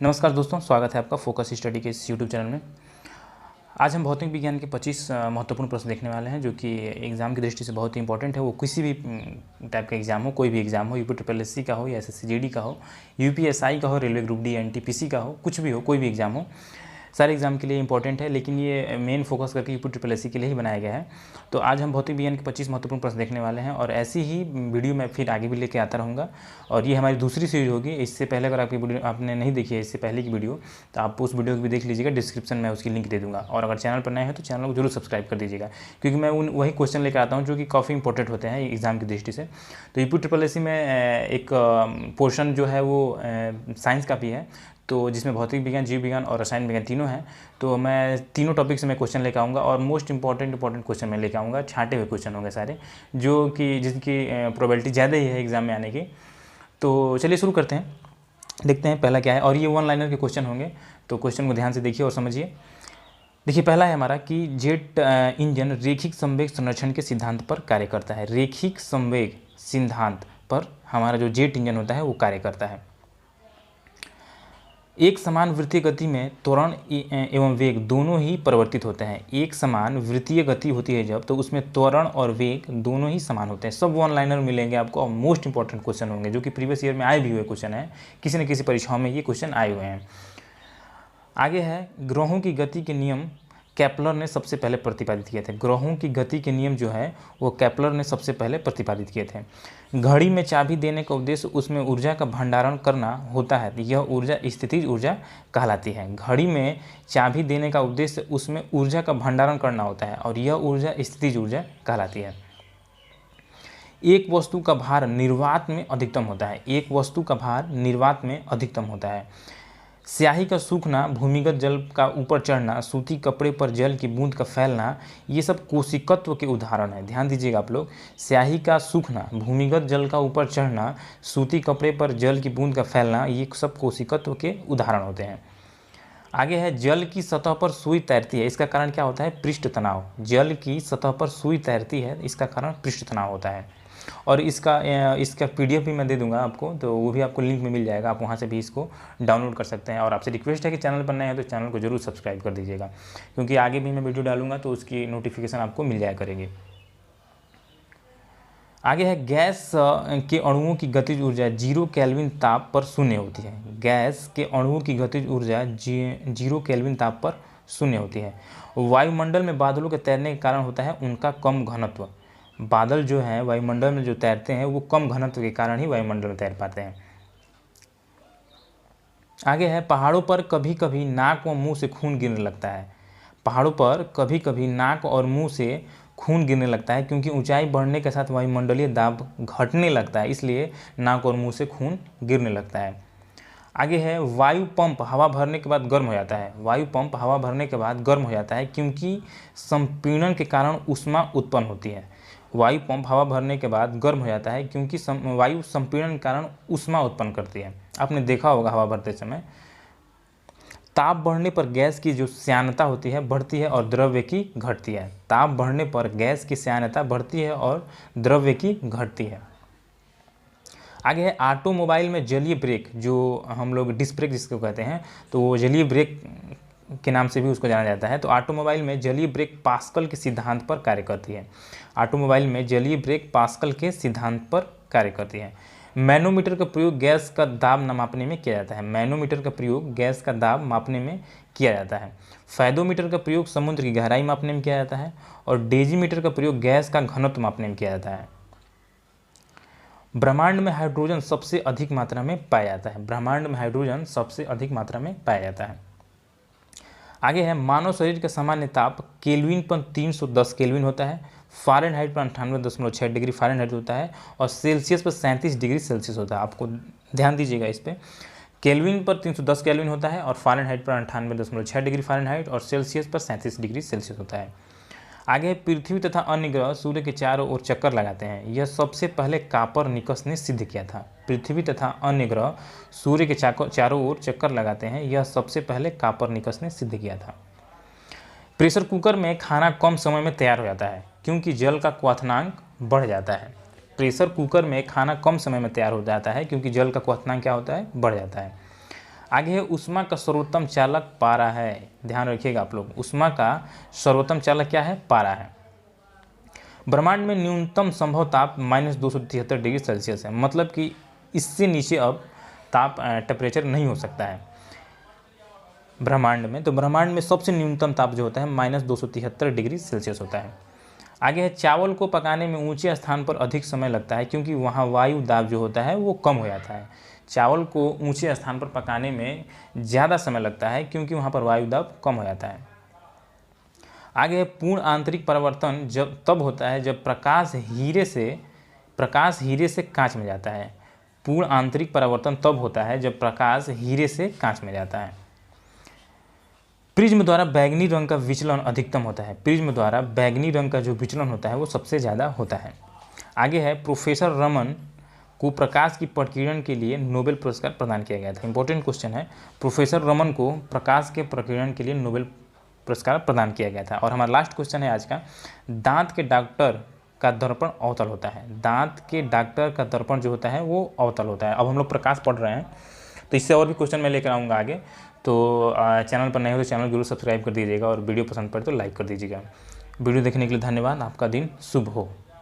नमस्कार दोस्तों, स्वागत है आपका फोकस स्टडी के इस यूट्यूब चैनल में। आज हम भौतिक विज्ञान के 25 महत्वपूर्ण प्रश्न देखने वाले हैं जो कि एग्ज़ाम की दृष्टि से बहुत ही इंपॉर्टेंट है। वो किसी भी टाइप का एग्ज़ाम हो, कोई भी एग्ज़ाम हो, यूपी का हो या SSC का हो, यूपीएसआई का हो, रेलवे ग्रुप डी NTPC का हो, कुछ भी हो, कोई भी एग्ज़ाम हो, सारे एग्ज़ाम के लिए इंपॉर्टेंट है। लेकिन ये मेन फोकस करके यूपी के लिए ही बनाया गया है। तो आज हम भौतिक विज्ञान के 25 महत्वपूर्ण प्रश्न देखने वाले हैं और ऐसी ही वीडियो मैं फिर आगे भी लेके आता रहूँगा। और ये हमारी दूसरी सीरीज होगी। इससे पहले अगर आपकी वीडियो आपने नहीं देखी है, इससे पहले की वीडियो, तो आप उस वीडियो को भी देख लीजिएगा। डिस्क्रिप्शन में उसकी लिंक दे दूँगा। और अगर चैनल पर नए हैं तो चैनल को जरूर सब्सक्राइब कर दीजिएगा, क्योंकि मैं वही क्वेश्चन लेकर आता हूँ जो कि काफ़ी इंपॉर्टेंट होते हैं एग्ज़ाम की दृष्टि से। तो यूपी में एक पोर्शन जो है वो साइंस का भी है, तो जिसमें भौतिक विज्ञान, जीव विज्ञान और रसायन विज्ञान तीनों हैं। तो मैं तीनों टॉपिक से मैं क्वेश्चन लेकर आऊँगा और मोस्ट इंपॉर्टेंट क्वेश्चन मैं लेकर आऊँगा। छांटे हुए क्वेश्चन होंगे सारे, जो कि जिनकी प्रोबेबिलिटी ज़्यादा ही है एग्ज़ाम में आने की। तो चलिए शुरू करते हैं, देखते हैं पहला क्या है। और ये वन लाइनर के क्वेश्चन होंगे, तो क्वेश्चन को ध्यान से देखिए और समझिए। देखिए, पहला है हमारा कि जेट इंजन रैखिक संवेग संरक्षण के सिद्धांत पर कार्य करता है। रैखिक संवेग सिद्धांत पर हमारा जो जेट इंजन होता है वो कार्य करता है। एक समान वृत्तीय गति में त्वरण एवं वेग दोनों ही परिवर्तित होते हैं। एक समान वृत्तीय गति होती है जब, तो उसमें त्वरण और वेग दोनों ही समान होते हैं। सब वन लाइनर मिलेंगे आपको और मोस्ट इंपॉर्टेंट क्वेश्चन होंगे, जो कि प्रीवियस ईयर में आए भी हुए क्वेश्चन हैं। किसी न किसी परीक्षाओं में ये क्वेश्चन आए हुए हैं। आगे है, ग्रहों की गति के नियम केपलर ने सबसे पहले प्रतिपादित किए थे। ग्रहों की गति के नियम जो है वो केपलर ने सबसे पहले प्रतिपादित किए थे। घड़ी में चाबी देने का उद्देश्य उसमें ऊर्जा का भंडारण करना होता है। यह ऊर्जा स्थितिज ऊर्जा कहलाती है। घड़ी में चाबी देने का उद्देश्य उसमें ऊर्जा का भंडारण करना होता है और यह ऊर्जा स्थितिज ऊर्जा कहलाती है। एक वस्तु का भार निर्वात में अधिकतम होता है। एक वस्तु का भार निर्वात में अधिकतम होता है। स्याही का सूखना, भूमिगत जल का ऊपर चढ़ना, सूती कपड़े पर जल की बूंद का फैलना, ये सब कोशिकत्व के उदाहरण हैं। ध्यान दीजिएगा आप लोग। स्याही का सूखना, भूमिगत जल का ऊपर चढ़ना, सूती कपड़े पर जल की बूंद का फैलना, ये सब कोशिकत्व के उदाहरण होते हैं। आगे है, जल की सतह पर सुई तैरती है। इसका कारण क्या होता है? पृष्ठ तनाव। जल की सतह पर सुई तैरती है, इसका कारण पृष्ठ तनाव होता है। और इसका PDF भी मैं दे दूंगा आपको, तो वो भी आपको लिंक में मिल जाएगा। आप वहाँ से भी इसको डाउनलोड कर सकते हैं। और आपसे रिक्वेस्ट है कि चैनल पर नए हैं तो चैनल को जरूर सब्सक्राइब कर दीजिएगा, क्योंकि आगे भी मैं वीडियो डालूंगा तो उसकी नोटिफिकेशन आपको मिल जाया करेगी। आगे है, गैस के अणुओं की गतिज ऊर्जा 0 केल्विन ताप पर शून्य होती है। गैस के अणुओं की गतिज ऊर्जा 0 केल्विन ताप पर शून्य होती है। वायुमंडल में बादलों के तैरने के कारण होता है उनका कम घनत्व। बादल जो हैं वायुमंडल में जो तैरते हैं वो कम घनत्व के कारण ही वायुमंडल में तैर पाते हैं। आगे है, पहाड़ों पर कभी कभी नाक व मुंह से खून गिरने लगता है। पहाड़ों पर कभी कभी नाक और मुंह से खून गिरने लगता है, क्योंकि ऊंचाई बढ़ने के साथ वायुमंडलीय दाब घटने लगता है, इसलिए नाक और मुंह से खून गिरने लगता है। आगे है, वायु पंप हवा भरने के बाद गर्म हो जाता है। वायु पंप हवा भरने के बाद गर्म हो जाता है क्योंकि संपीड़न के कारण ऊष्मा उत्पन्न होती है। वायु पंप हवा भरने के बाद गर्म हो जाता है क्योंकि वायु संपीड़न के कारण ऊष्मा उत्पन्न करती है। आपने देखा होगा हवा भरते समय। ताप बढ़ने पर गैस की जो श्यानता होती है बढ़ती है और द्रव्य की घटती है। ताप बढ़ने पर गैस की श्यानता बढ़ती है और द्रव्य की घटती है। आगे है, ऑटोमोबाइल में जलीय ब्रेक, जो हम लोग डिस्क ब्रेक जिसको कहते हैं, तो वो जलीय ब्रेक के नाम से भी उसको जाना जाता है। तो ऑटोमोबाइल में जलीय ब्रेक पास्कल के सिद्धांत पर कार्य करती है। ऑटोमोबाइल में जलीय ब्रेक पास्कल के सिद्धांत पर कार्य करती है। मैनोमीटर का प्रयोग गैस का दाब मापने में किया जाता है। मैनोमीटर का प्रयोग गैस का दाब मापने में किया जाता है। फैदोमीटर का प्रयोग समुद्र की गहराई मापने में किया जाता है। और डेजीमीटर का प्रयोग गैस का घनत्व मापने में किया जाता है। ब्रह्मांड में हाइड्रोजन सबसे अधिक मात्रा में पाया जाता है। ब्रह्मांड में हाइड्रोजन सबसे अधिक मात्रा में पाया जाता है। आगे है, मानव शरीर का सामान्य ताप केल्विन पर 310 केल्विन होता है। फ़ारेनहाइट पर 98.6 डिग्री फ़ारेनहाइट होता है और सेल्सियस पर 37 डिग्री सेल्सियस होता है। आपको ध्यान दीजिएगा इस पर। केल्विन पर 310 केल्विन होता है और फ़ारेनहाइट पर 98.6 डिग्री फ़ारेनहाइट और सेल्सियस पर 37 डिग्री सेल्सियस होता है। आगे, पृथ्वी तथा अन्य ग्रह सूर्य के चारों ओर चक्कर लगाते हैं। यह सबसे पहले कापरनिकस ने सिद्ध किया था। पृथ्वी तथा अन्य ग्रह सूर्य के चारों ओर चक्कर लगाते हैं, यह सबसे पहले कापरनिकस ने सिद्ध किया था। प्रेशर कुकर में खाना कम समय में तैयार हो जाता है क्योंकि जल का क्वथनांक बढ़ जाता है। प्रेशर कुकर में खाना कम समय में तैयार हो जाता है क्योंकि जल का क्वथनांक क्या होता है? बढ़ जाता है। आगे है ऊष्मा का सर्वोत्तम चालक पारा है। ध्यान रखिएगा आप लोग, ऊष्मा का सर्वोत्तम चालक क्या है? पारा है। ब्रह्मांड में न्यूनतम संभव ताप -273 डिग्री सेल्सियस है, मतलब कि इससे नीचे अब ताप टेम्परेचर नहीं हो सकता है ब्रह्मांड में। तो ब्रह्मांड में सबसे न्यूनतम ताप जो होता है -273 डिग्री सेल्सियस होता है। आगे है चावल को पकाने में ऊंचे स्थान पर अधिक समय लगता है, क्योंकि वहाँ वायु दाब जो होता है वो कम हो जाता है। चावल को ऊंचे स्थान पर पकाने में ज़्यादा समय लगता है, क्योंकि वहाँ पर वायु दाब कम हो जाता है। आगे है पूर्ण आंतरिक परिवर्तन तब होता है जब प्रकाश हीरे से कांच में जाता है। पूर्ण आंतरिक परिवर्तन तब होता है जब प्रकाश हीरे से कांच में जाता है। प्रिज्म द्वारा बैंगनी रंग का विचलन अधिकतम होता है। प्रिज्म द्वारा बैंगनी रंग का जो विचलन होता है वो सबसे ज़्यादा होता है। आगे है प्रोफेसर रमन को प्रकाश की प्रकीर्णन के लिए नोबेल पुरस्कार प्रदान किया गया था। इंपॉर्टेंट क्वेश्चन है, प्रोफेसर रमन को प्रकाश के प्रकीर्णन के लिए नोबेल पुरस्कार प्रदान किया गया था। और हमारा लास्ट क्वेश्चन है आज का, दांत के डॉक्टर का दर्पण अवतल होता है। दांत के डॉक्टर का दर्पण जो होता है वो अवतल होता है। अब हम लोग प्रकाश पढ़ रहे हैं, तो इससे और भी क्वेश्चन मैं लेकर आऊँगा आगे। तो चैनल पर नए हो तो चैनल जरूर सब्सक्राइब कर दीजिएगा और वीडियो पसंद पड़े तो लाइक कर दीजिएगा। वीडियो देखने के लिए धन्यवाद। आपका दिन शुभ हो।